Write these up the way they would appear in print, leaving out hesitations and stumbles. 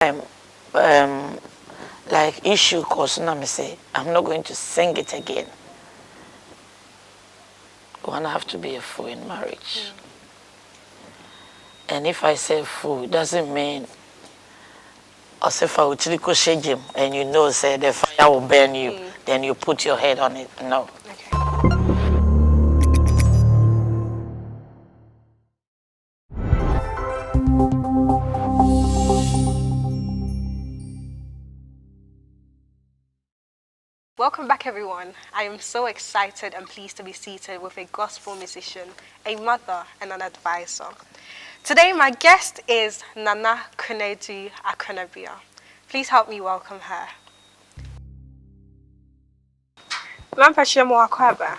um, um, like issue cause now me say I'm not going to sing it again. One have to be a fool in marriage. And if I say fool, it doesn't mean as if I would him and you know say the fire will burn you, then you put your head on it. No. Welcome back, everyone. I am so excited and pleased to be seated with a gospel musician, a mother, and an advisor. Today, my guest is Nana Akonobea. Please help me welcome her. Lampashia Moakwaba.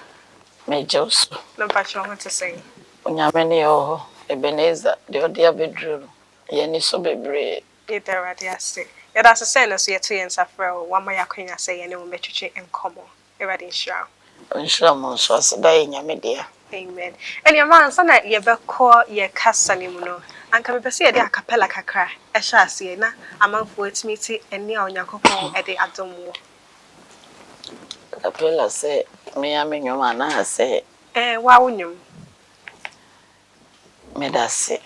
Majors. Lampashia, what to say? Unyamene oho, Ebenezer, the odia bedroom. Yeni so bebre. Either at the say. Yeah, that's a sentence yet to answer for one my queen. I say, and it will make you and come on. Everybody sure. Nshira so aseda nyame dia. Amen. And your man, son, you be call your cousin, you know. And can be see a capella kakra. A shall see na a man for its meeting and near on your couple at the Adam. Capella say, me am in your man, I say, Wow, you medase.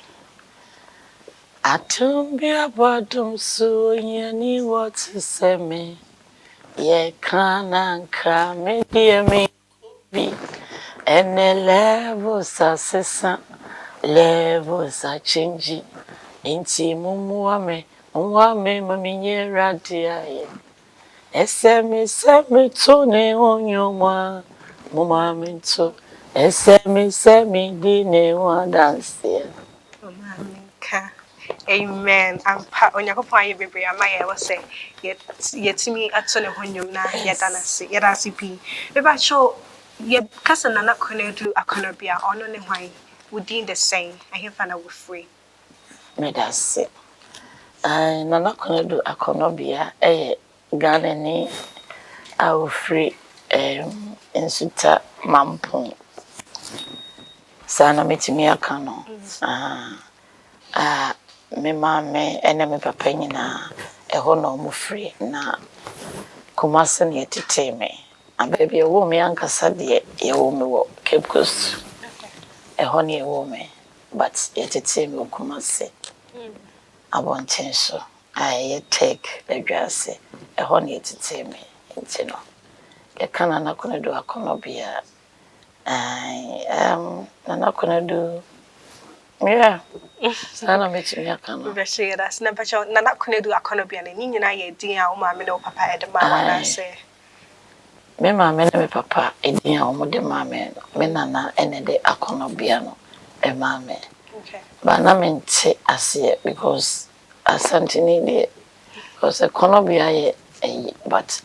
Atumbia bottom so yani what to say me. Ye kananka me dear me be. And the levels are cessant, levels are changing. Inti mumuame, mammy, radia. Semi tone on your one, Mumamento. Semi dine one dance here. Amen. I'm on your point, baby. I might ever say, yet to me at Sonny Honyum na, yet Anasi, yet RCP. If I show your cousin and not connect to Akonobea, or no, why would deem the same. I have found out free. Me that's it. I'm not gonna do Akonobea, Ghana ni au free insuta mampong. Sana metimi aka no. Me mama ene me papa nyina eho na omo free na Kumasi na yetete me. Ababy ewo me ankasa de ewo me wo Cape Coast. Eho na ewo me but yetete me Kumasi. Abonten so. I take the grass. Eho na yetete me. Nti no. E kana na kono do Akonobea. Nana kono do yeah. Sana metimi aka no. We share that. Never show Nana couldn't do Akonobea and you know, ye dear, oh, mammy, no papa, at the man, I say. Me mama na me papa edin a omo de mama no me nana ene de Akonobea no e mama. Okay. But na me nte ase because asantini de because Akonobea ye but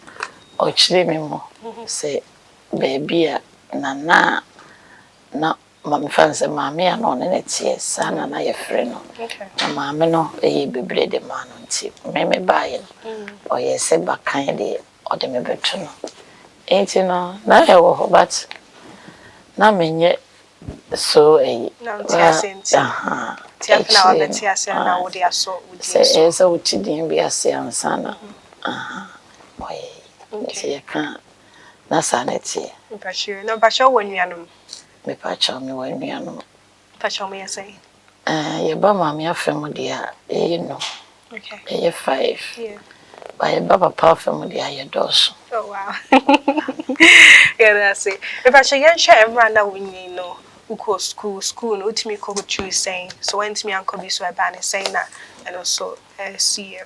ochire me mo say baby a nana na mama fanse mama ya no ne tie sana na ye frɛ no. Okay. Na mama no e bebre de ma no nti me bae o ye se bakan de o de me beto no. Enti no na e wo but na menye so No, Tiasin. aha Tiafna wa Tiasin na wo dia so wo say esa utidin bi ase ansana aha oy nti ye ka na saneti Mpashu no mpashu wo nuanom me pa cha me wa nuanom mpashu me say ye ba ma me afem dia no okay ye 5 yeah ba ye ba papa afem dia ye dos. Oh wow. Yeah, that's it. If I show you share everyone that we know who go school no to me call you saying so when to me uncle be so a ban saying that and also see you.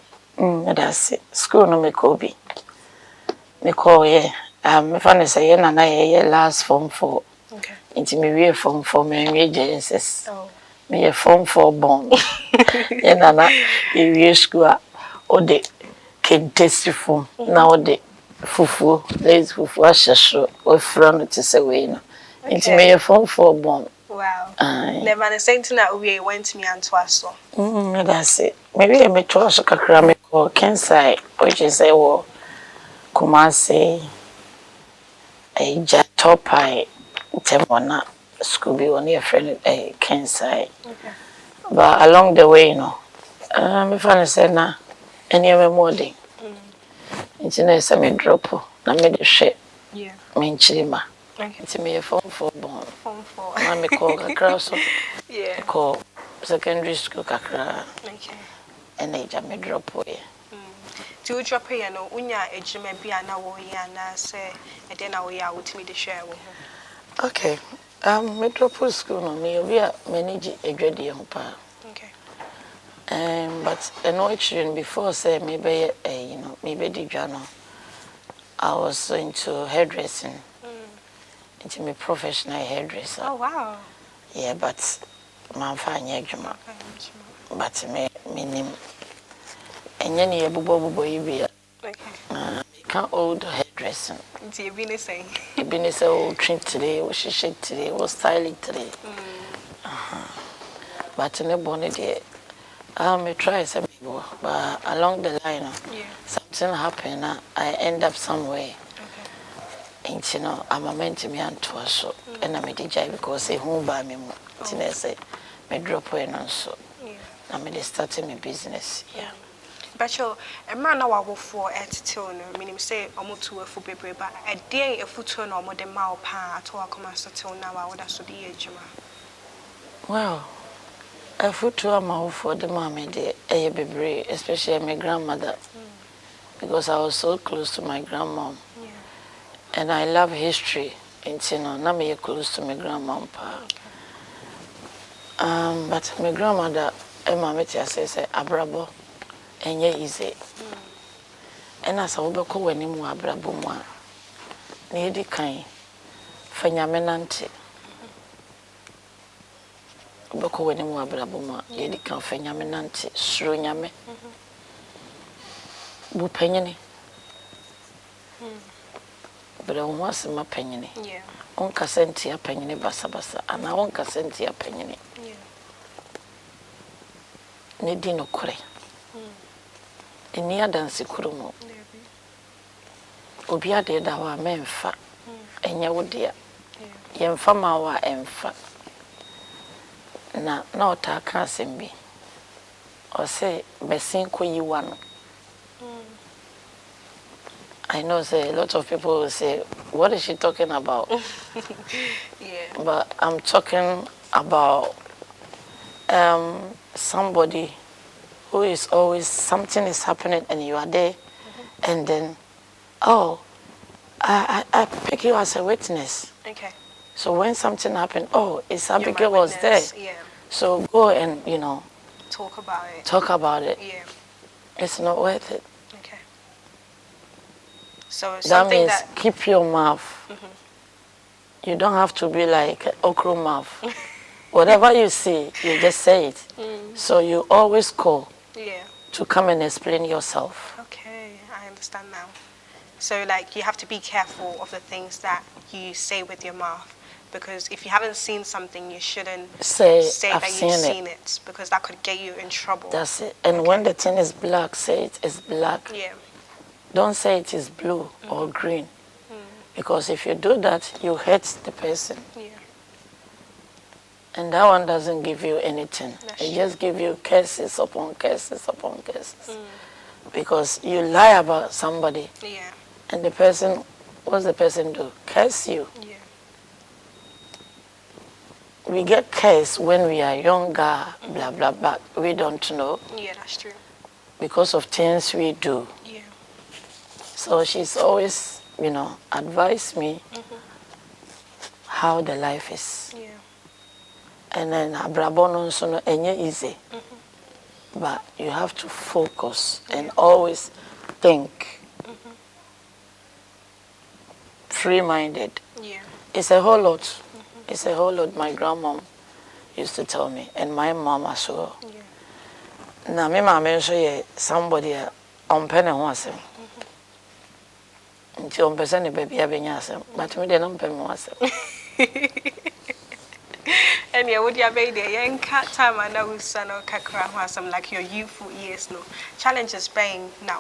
That's it. School no me ko bi. Me call ye me fa say ye na ye last form 4. Okay. Inti me we form 4 me we JSS. Oh. Me ye form 4 born. Ye na ye school o de kentesi form na o de fufu lazy fufu ashesho o fra no to say we no. Inti me ye form 4 born. Wow. Never the same thing that we went to me and to us so. That's it. Maybe me to so kakra me ko Kensai which is wo Kumasi Jatopai Temona school be on your friend Kensai. Okay. But along the way, you know, me fan say na any of more day. It's in a semi drop, na me de share. Yeah. Me chima. Okay. It's me a phone for born. Form 4. Mami call kakra so. Yeah. Call secondary school kakra. Okay. And age me drop away. Do you drop here no unya ejime bia na wo ya na say e dey na wo ya wotimi de share wo ho. Okay. Metropool school no me obi a manage adwade ho pa. Okay. But no children before say maybe maybe the journal. I was into hairdressing. Into me professional hairdresser. Oh wow. Yeah, but man find adwuma. But me nim enye ne bubo yibi. Okay. Can old hairdressing. Nti ebi ne say. Ebi ne say o trim today, o shishe today, o styling today. But ne bone dey me try some people, but along the line, something happened. I end up somewhere. Okay. And you know, I'm meant to me and to us so, and I'm a DJ because they home by me. I say, me drop in and so. I'm starting my business. Yeah. But you, a man now will for attitude. Meaning say, I'm to a full paper, but a day a foot turn or more than mile pa at all. Come and settle now. I would have to be age. Well. I put to my for the mommy, the especially my grandmother, because I was so close to my grandmom. Yeah. And I love history. And you know, now I'm close to my grandmom. But my grandmother, Emma says, Abrabo, and ye easy. And as I will go when you are Abrabo, near the kind, Fanyamenante. Boko wani mu abraboma yedi kan fanyame nante suro nyame bu panyini bra wo asema panyini on kasenti ya panyini basa ana on kasenti ya panyini ne di no kore eni adansi kurumo obi ade da wa memfa enye wo dia yemfa ma wa emfa na otaka asembi or say besin ko yiwa no. I know say a lot of people will say, what is she talking about? Yeah. But I'm talking about somebody who is always, something is happening and you are there, and then I pick you as a witness. Okay. So when something happened, it's Abigail was there. Yeah. So go and, talk about it. Talk about it. Yeah. It's not worth it. Okay. So that means keep your mouth. You don't have to be like okra mouth. Whatever you see, you just say it. So you always call to come and explain yourself. Okay, I understand now. So like you have to be careful of the things that you say with your mouth. Because if you haven't seen something, you shouldn't say that you've seen it. Because that could get you in trouble. That's it. And when the thing is black, say it is black. Yeah. Don't say it is blue or green. Because if you do that, you hurt the person. Yeah. And that one doesn't give you anything. It just gives you curses upon curses upon curses. Because you lie about somebody. Yeah. And the person, what's the person do? Curse you. Yeah. We get cursed when we are younger, blah, blah, blah. We don't know. Yeah, that's true. Because of things we do. Yeah. So she's always, advised me how the life is. Yeah. And then abrabono so no enye easy. But you have to focus and always think. Free-minded. Yeah. It's a whole lot. It's a whole lot. My grandmom used to tell me, and my mom as well. Yeah. Now, my mom is somebody on penny was him. Until on person, baby, I've been asking, but me didn't pay me once. And yeah, would you have made a young cat time? I know son or kakra who some like your youthful years. No challenges being now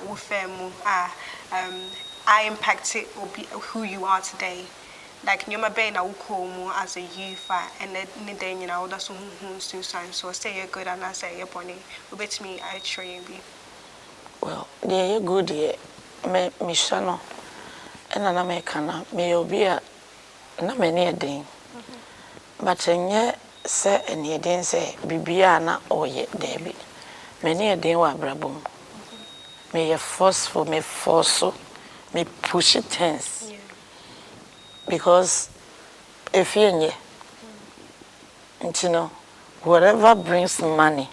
I impacted or be who you are today. Like you might be now as a youth and then that's who so say you're good and I say you're bonny. But me I train you. Well, the good year, me shano, and an Americana, me obia, na many a ding. But yet, say, and ye didn't say, Bibiana or yet, Debbie. Many a day were brabum. May a forceful, me force so, me push it tense. Because if you're near, you know, whatever brings money,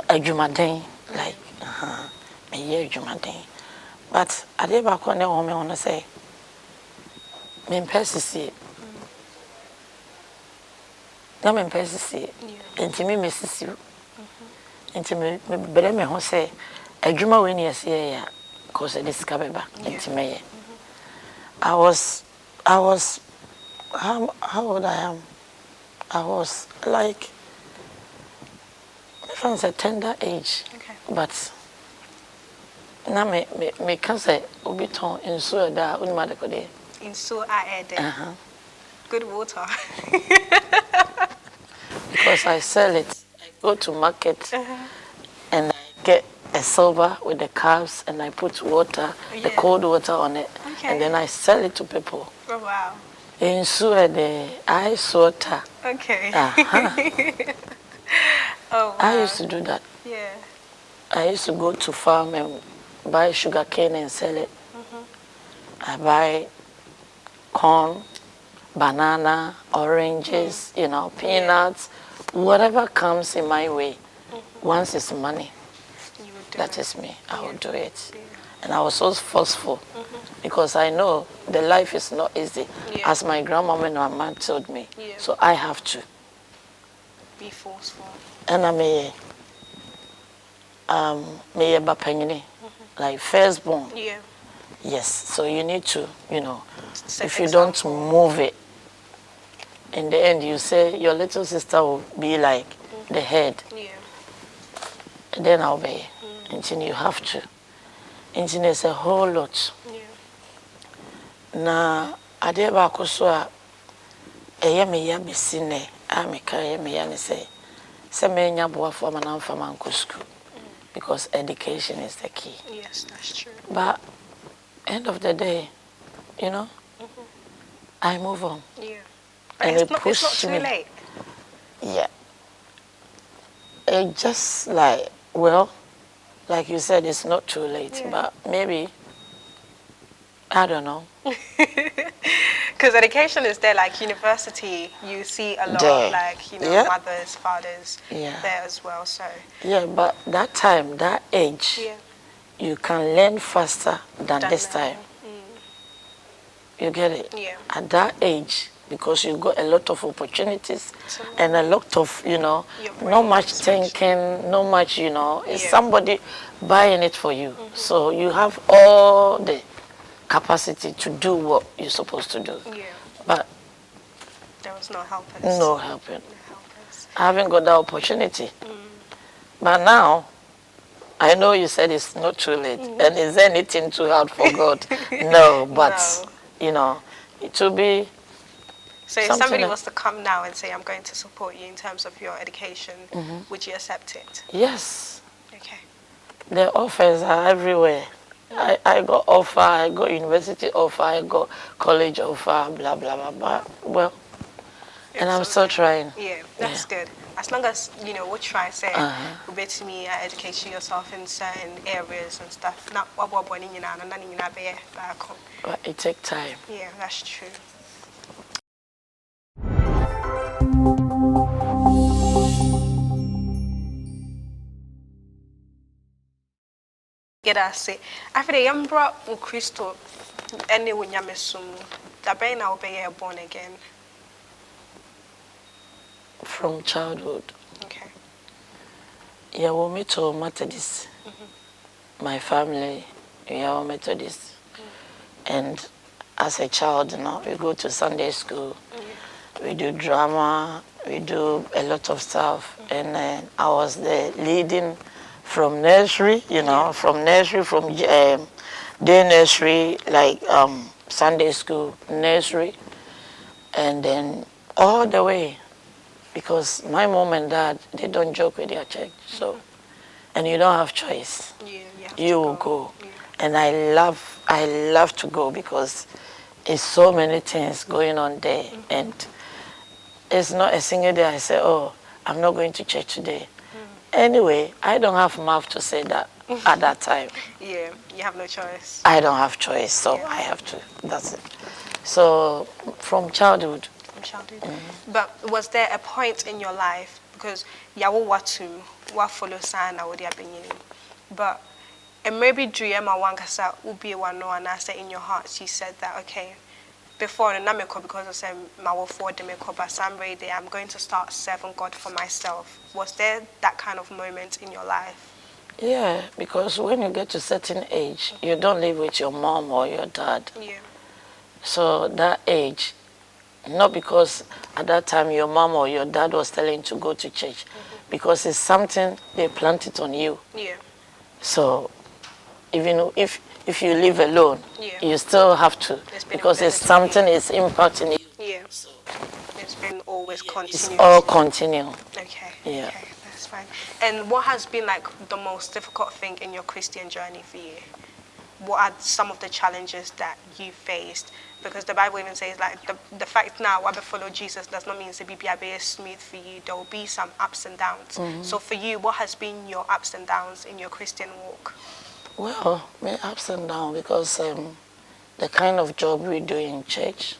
a jumadin, like, a year jumadin. But I did back on the woman, I want to say, me persist. I'm in persist. Into me, Mrs. You. Into me, but I'm who say, a juma when you see ya, cause I discovered back into me. I was, how old I am? I was like, if I was a tender age, but now me can say, Obiton in so that unmadicode. In so I added. Good water. Because I sell it. I go to market and I get a silver with the cups and I put water, the cold water on it, and then I sell it to people. Oh, wow. In the ice water. Okay. Oh, wow. I used to do that. Yeah. I used to go to farm and buy sugar cane and sell it. I buy corn, banana, oranges, you know, peanuts, whatever comes in my way. Once it's money, that is me. I will do it. And I was so forceful because I know the life is not easy, as my grandmama and my mom told me. So I have to be forceful. And I may bapanyini, like firstborn. Yeah. Yes. So you need to, you know, Set if you example. don't move it, in the end you say your little sister will be like the head. Yeah. And then I'll be. Until you have to. Until there's a whole lot. Yeah. Na ade ba ko so a eye me ya besine a me ka eye me ya ne say me nya boafo ma na mfa man ko school, because education is the key. Yes, that's true. But end of the day, you know, I move on. Yeah. But And it's not too me. late. Yeah. It just like, well, like you said, it's not too late, but maybe, I don't know. Because education is there, like university, you see a lot of like, you know, mothers, fathers there as well, so. Yeah, but that time, that age, you can learn faster than this time. You get it? Yeah. At that age, because you got a lot of opportunities and a lot of, you know, not much thinking, not much, you know, it's somebody buying it for you. So you have all the capacity to do what you're supposed to do. Yeah. But there was no helpers. No helping. I haven't got that opportunity. But now, I know you said it's not too late. And is anything too hard for God? No, but, you know, it will be. So if somebody was to come now and say, I'm going to support you in terms of your education, would you accept it? Yes. Okay. The offers are everywhere. I got offer, I got university offer, I got college offer, blah, blah, blah, blah. Well, and I'm still trying. Yeah, that's good. As long as, you know, what try say, to me, educate yourself in certain areas and stuff. Not what but it takes time. Yeah, that's true. Get us say, after the Yambra Christo, any when Yamesum, the brain now be born again. From childhood. Okay. Yeah, we meet to Methodist. My family, we are Methodist. And as a child, you know, we go to Sunday school. We do drama. We do a lot of stuff. And then I was the leading from nursery, you know, from day nursery, like Sunday school, nursery, and then all the way, because my mom and dad, they don't joke with their church. So and you don't have choice. Yeah, You will go. Yeah. And I love to go because it's so many things going on there. And it's not a single day I say, oh, I'm not going to church today. Anyway, I don't have mouth to say that at that time. Yeah, you have no choice. I don't have choice, so I have to. That's it. So from childhood. From childhood. But was there a point in your life, because yawo watu wa follow sign na wodi abenyini, but and maybe dream a wankasa ubi wano and I say in your heart you said that okay, before the nameko because I said my will forward the meko, but some way there I'm going to start serving God for myself. Was there that kind of moment in your life? Yeah, because when you get to a certain age, you don't live with your mom or your dad. Yeah. So that age, not because at that time your mom or your dad was telling you to go to church, because it's something they planted on you. Yeah. So even if you live alone, you still have to, because it's something is impacting you. Yeah. So it's been always continuous. It's all continue. Okay. Yeah. Okay, that's fine. And what has been like the most difficult thing in your Christian journey for you? What are some of the challenges that you faced? Because the Bible even says like the fact now why follow Jesus does not mean to be smooth for you. There will be some ups and downs. So for you, what has been your ups and downs in your Christian walk? Well, my ups and downs because the kind of job we do in church,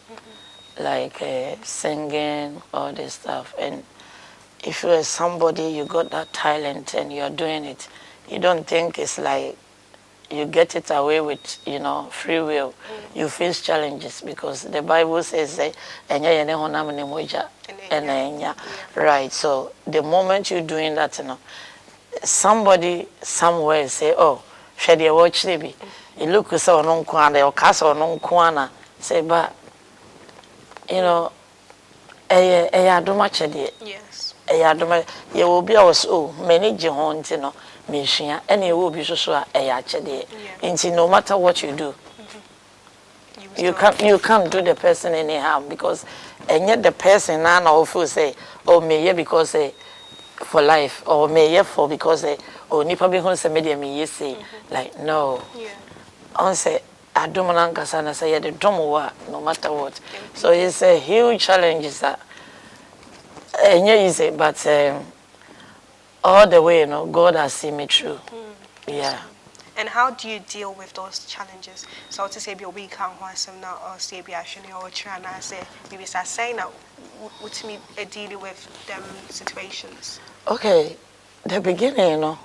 like singing, all this stuff, and if you're somebody, you got that talent and you're doing it, you don't think it's like you get it away with, free will. You face challenges because the Bible says, right? So the moment you're doing that, somebody somewhere say, oh, should you watch TV? You look so non kwana or castle non kwana, say, but Yes. You will be also manage your own, and you will be so no matter what you do, you can't do the person any harm because and yet the person now also say, oh may because for life or may for because oh nipa be hon se media me say like no. Yeah. On say I don't want say the no matter what. So it's a huge challenge is that easy, but all the way, God has seen me through. Yeah. And how do you deal with those challenges? So to say, be a week can't now, or say, be actually, or try and I say, maybe start saying now, what's me dealing with them situations? Okay, the beginning,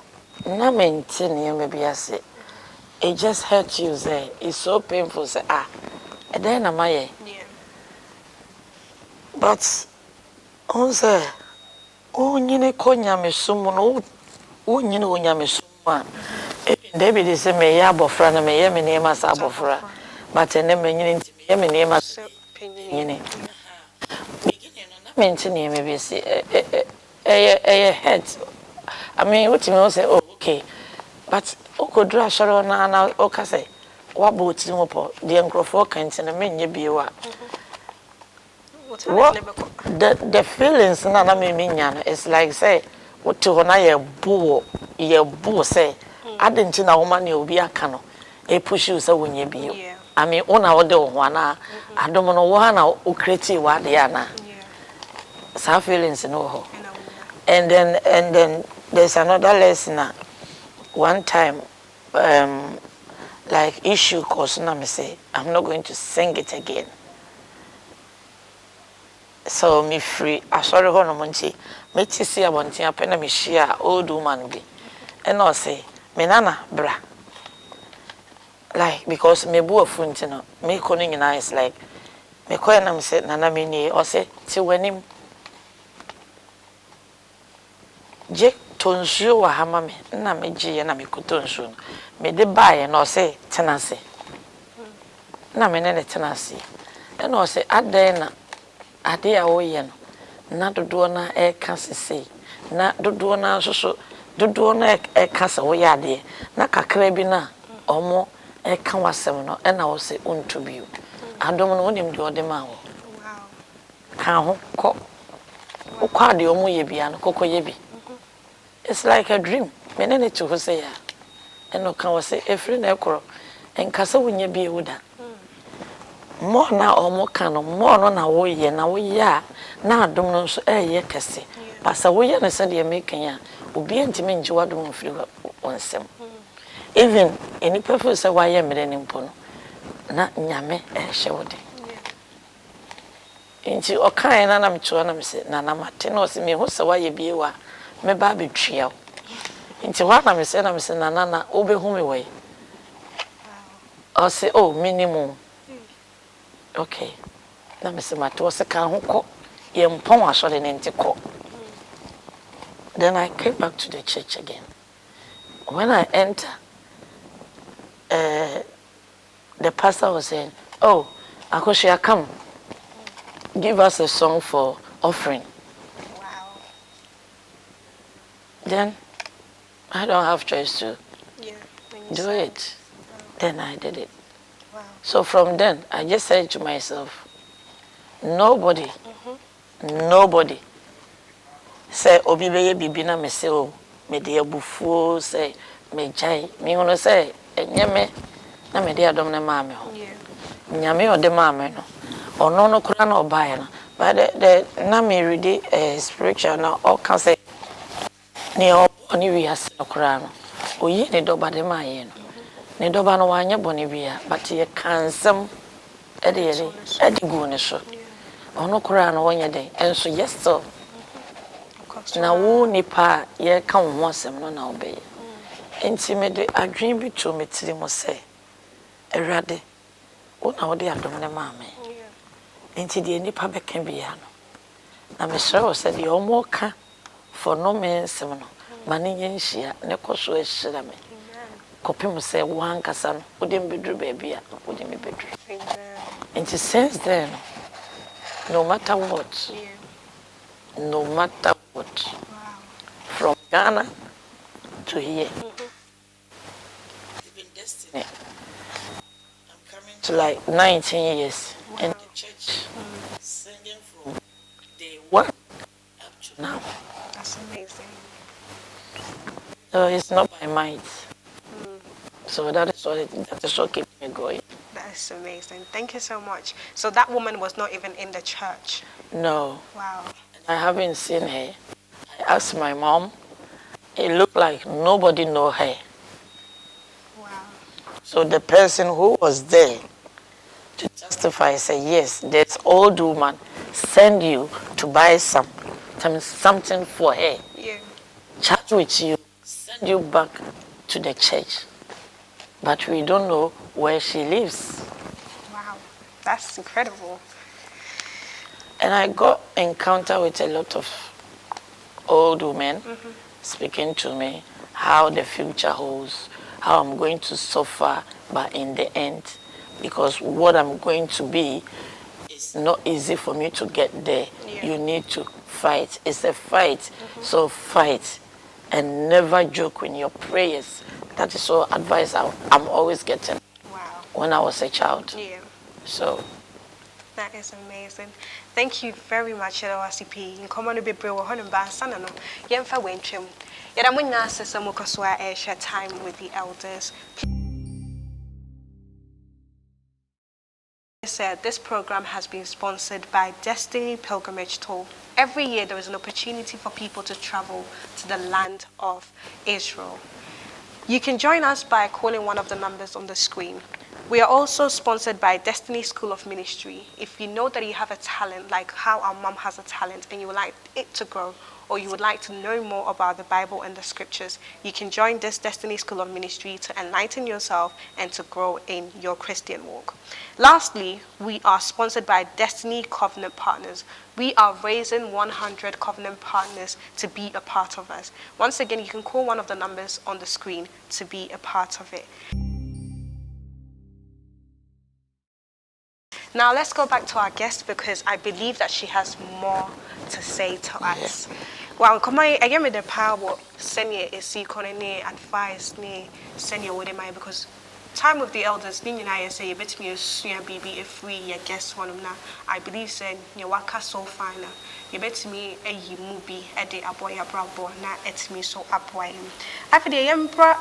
not maintaining maybe I say, it just hurts you, say, it's so painful, say, and then am I? Yeah. But, on say, oh, you konya me sumo, oh, you know, me sumo. David is a me abofra na me me name as abofra, but a name me name as beginning. Beginning, maybe say, a head. I mean, what you say, oh, okay, but Oko Dra Sharon and Oka say, what about Singapore? The Uncrofor can't send a menu be what the feelings nana me minya is like say what to na ye boo say I didn't know woman you be a cano a push you so when you be I mean on our door one I don't know one or creative what they are now some feelings no and then there's another lesson one time like issue cause na me say I'm not going to sing it again. So me free. I sorry ho no monchi. Me ti see abontin apena me share old woman be. And I say, me nana bra. Like because me bu afunti no. Me kono nyina is like me koy na me say nana me ni o say ti wanim. Je tonsuo wa hama me na me giye na me kotonsuo no. Me de bae na o say tenase. Na me ne tenase. And I say adan na ade a woye no na dodo na e ka sese na dodo na so dodo na e ka se woye ade na kakra bi na omo e ka wasem no e na wo se onto biu adom no onim de ode ma wo ka ho ko ukwa de omo ye bia no kokoye bi it's like a dream menene to ho say ya eno kan wo say efri na ekoro enkasa wonya bi ewuda mo na omo kan no mo no na wo ye a na adom no so eye kese pasa wo ye na se de mekan ya obi antime nji wadom mfiri wonsem even any person say why ye mere ni mpo no na nyame ehye wo de inti okan na na mcho na mse na na mate na o se me ho se why bi ewa me ba betwia inti wa na mse na na obehu me we o se oh minimum okay na mse mate o se kan ho ko ye mpon aso de nti ko. Then I came back to the church again. When I enter, the pastor was saying, oh, Akoshia, come, give us a song for offering. Wow. Then I don't have choice to do it. Wow. Then I did it. Wow. So from then, I just said to myself, nobody say obi beye bibi na me say o me de abufuo say me jai me hono say enyeme na me de adom na maame ho nyame o de maame no ono no kura na obae no but the na me read spiritual na all can say ne oni wi ase kura no oyi ne doba de maaye no ne doba no wanye bone bia but ye kansem e de gu ne so ono kura no wonye den enso yes so na wo nipa ye ka wo asem no na obeye enti me de adwen bi to metiri mo se erade wo na wo de adom ne maame enti de nipa beka bia no na me sure wo se de omo ka for no me nsem no mane yenhia ne koso ehira me kopem se wo ankasa no wo de mbedru ba bia wo de me bedru enti since then no matter what no matter what. Wow. From Ghana to here. Even destiny. I'm coming to like 19 years in the church, singing from day one up to now. That's amazing. So it's not by might. So that is what keeps me going. That is amazing. Thank you so much. So that woman was not even in the church? No. Wow. I haven't seen her. I asked my mom. It looked like nobody know her. Wow. So the person who was there to testify said, yes, that old woman send you to buy something for her. Yeah. Chat with you, send you back to the church. But we don't know where she lives. Wow. That's incredible. And I got encounter with a lot of old women speaking to me how the future holds, how I'm going to suffer, but in the end, because what I'm going to be is not easy for me to get there. Yeah. You need to fight. It's a fight. So fight and never joke in your prayers. That is all advice I'm always getting. Wow. When I was a child. Yeah. So that is amazing. Thank you very much, RCP. In common to be brave, one and Bansano, Yemfa Winchim. Yet I'm winning us some more share time with the elders. Said this program has been sponsored by Destiny Pilgrimage Tour. Every year there is an opportunity for people to travel to the land of Israel. You can join us by calling one of the numbers on the screen. We are also sponsored by Destiny School of Ministry. If you know that you have a talent, like how our mom has a talent, and you would like it to grow, or you would like to know more about the Bible and the scriptures, you can join this Destiny School of Ministry to enlighten yourself and to grow in your Christian walk. Lastly, we are sponsored by Destiny Covenant Partners. We are raising 100 covenant partners to be a part of us. Once again, you can call one of the numbers on the screen to be a part of it. Now let's go back to our guest because I believe that she has more to say to us. Well, come on, again with the power, send you a advice, send you with my because time with the elders, ni nyina yɛ sɛ yɛbɛtumi asua biribi ɛfiri yɛ guest hɔnom na I believe sɛ nea waka so far na yɛbɛtumi ayi mu bi ɛde abɔ yɛ abrabɔ na ɛtumi so aboa yɛn. Afei deɛ yɛmpra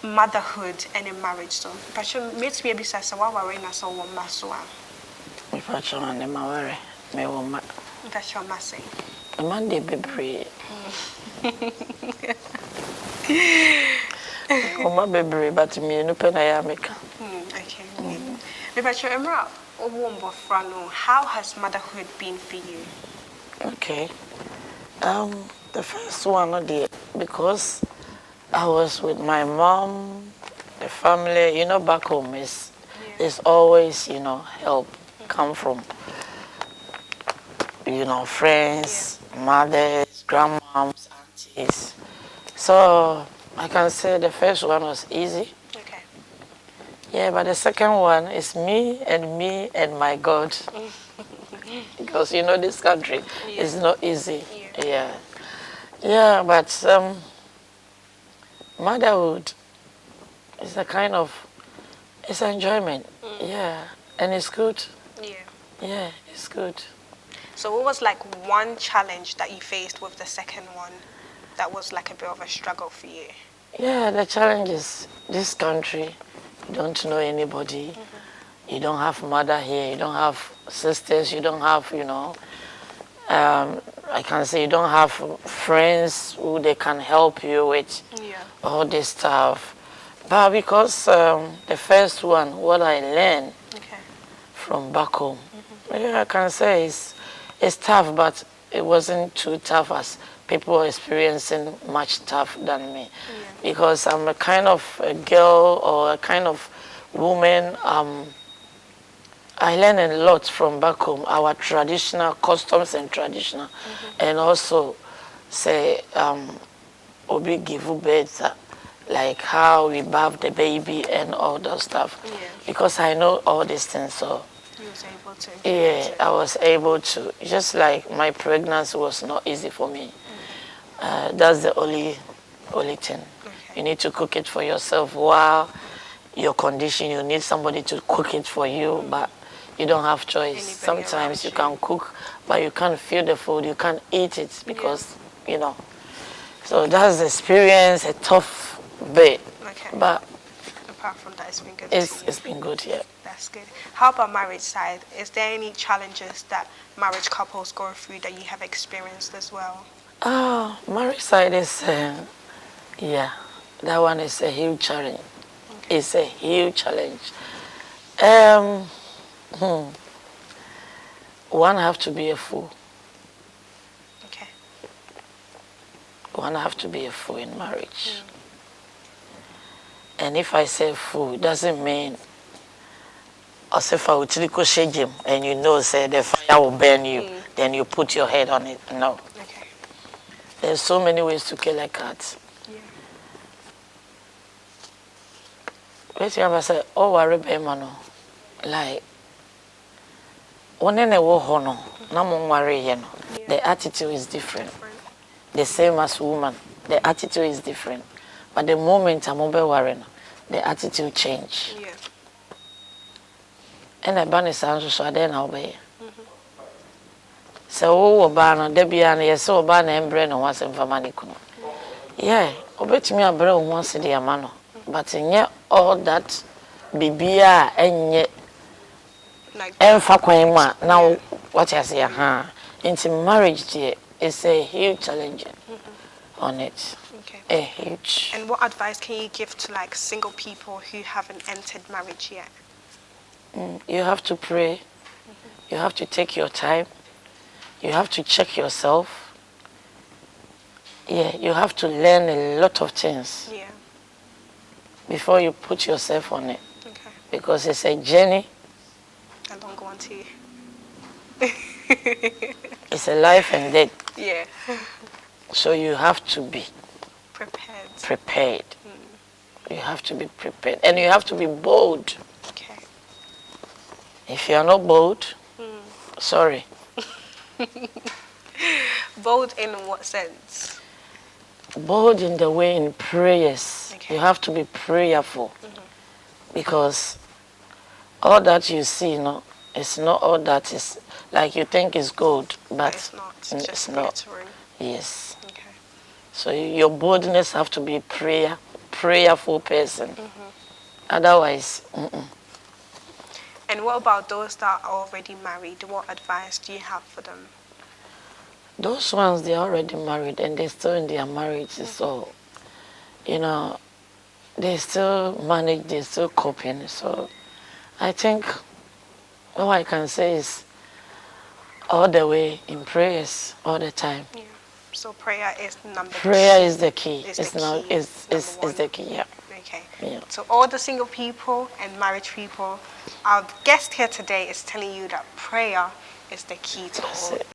motherhood and in marriage so. Mpatwa mɛtumi abisa sɛ waware na sɛ wɔ mma so a. Mpatwa ma ne maware me wɔ mma. Mpatwa ma sɛ. Mma de bebree. Oma bebree but mmienu pɛ na yɛ ameka. Okay. Mpatwa emra owo mbɔfra no, how has motherhood been for you? Okay. The first one, because I was with my mom, the family, back home is always, help come from, friends, mothers, grandmoms, aunties. So I can say the first one was easy. Okay. Yeah, but the second one is me and my God. Because this country is not easy. Yeah, but motherhood is a kind of, it's enjoyment. Yeah, and it's good. Yeah, it's good. So what was like one challenge that you faced with the second one that was like a bit of a struggle for you? Yeah, the challenge is this country, you don't know anybody. You don't have mother here, you don't have sisters, you don't have, I can say you don't have friends who they can help you with all this stuff. But because the first one, what I learned from back home, I can say it's tough, but it wasn't too tough as people are experiencing much tough than me. Because I'm a kind of a girl or a kind of woman, I learned a lot from back home, our traditional customs and traditional, and also say, obi give birth, like how we bath the baby and all that stuff. Because I know all these things, so you was able to. I was able to. Just like my pregnancy was not easy for me. That's the only thing. You need to cook it for yourself. While your condition, you need somebody to cook it for you, but you don't have choice. Sometimes you can cook, but you can't feel the food, you can't eat it because, So that's the experience, a tough bit. But apart from that, it's been good. It's been good, yeah. That's good. How about marriage side? Is there any challenges that marriage couples go through that you have experienced as well? Marriage side is, that one is a huge challenge. It's a huge challenge. One have to be a fool. One have to be a fool in marriage. And if I say fool, it doesn't mean as if I would shejim and say the fire will burn you, then you put your head on it. No. There's so many ways to kill a cat. Wait, you ever say, oh, worry, mano. Like, one in a war hono, no worry, the attitude is different. The same as woman, the attitude is different. But the moment I'm over worrying, the attitude change. And I ban is answer, so I then obey. So, Obana, Debian, yes, so Obana and Brennan once and for money. Yeah, obey to me a bro once in the amano. But in yet all that, Bibia and yet, and Fakwa, now what I say, into marriage, dear, is a huge challenge on it. A huge. And what advice can you give to like single people who haven't entered marriage yet? You have to pray. You have to take your time. You have to check yourself. Yeah, you have to learn a lot of things before you put yourself on it. Because it's a journey. A long one too. It's a life and death. Yeah. So you have to be prepared. You have to be prepared. And you have to be bold. If you are not bold, sorry. Bold in what sense? Bold in the way in prayers. You have to be prayerful. because all that you see, it's not all that is like you think is gold, but it's not. It's it's just not. glittering. Yes. Okay. So your boldness have to be prayerful person. Otherwise, And what about those that are already married? What advice do you have for them? those ones they're already married and they're still in their marriages. So, they still manage, they're still coping. So I think all I can say is all the way in prayers all the time. Yeah. So prayer is number Prayer key. is the key. Is the It's not. key. Number It's one. the key. Yeah. Okay. Yeah. So all the single people and married people, our guest here today is telling you that prayer is the key to That's all it.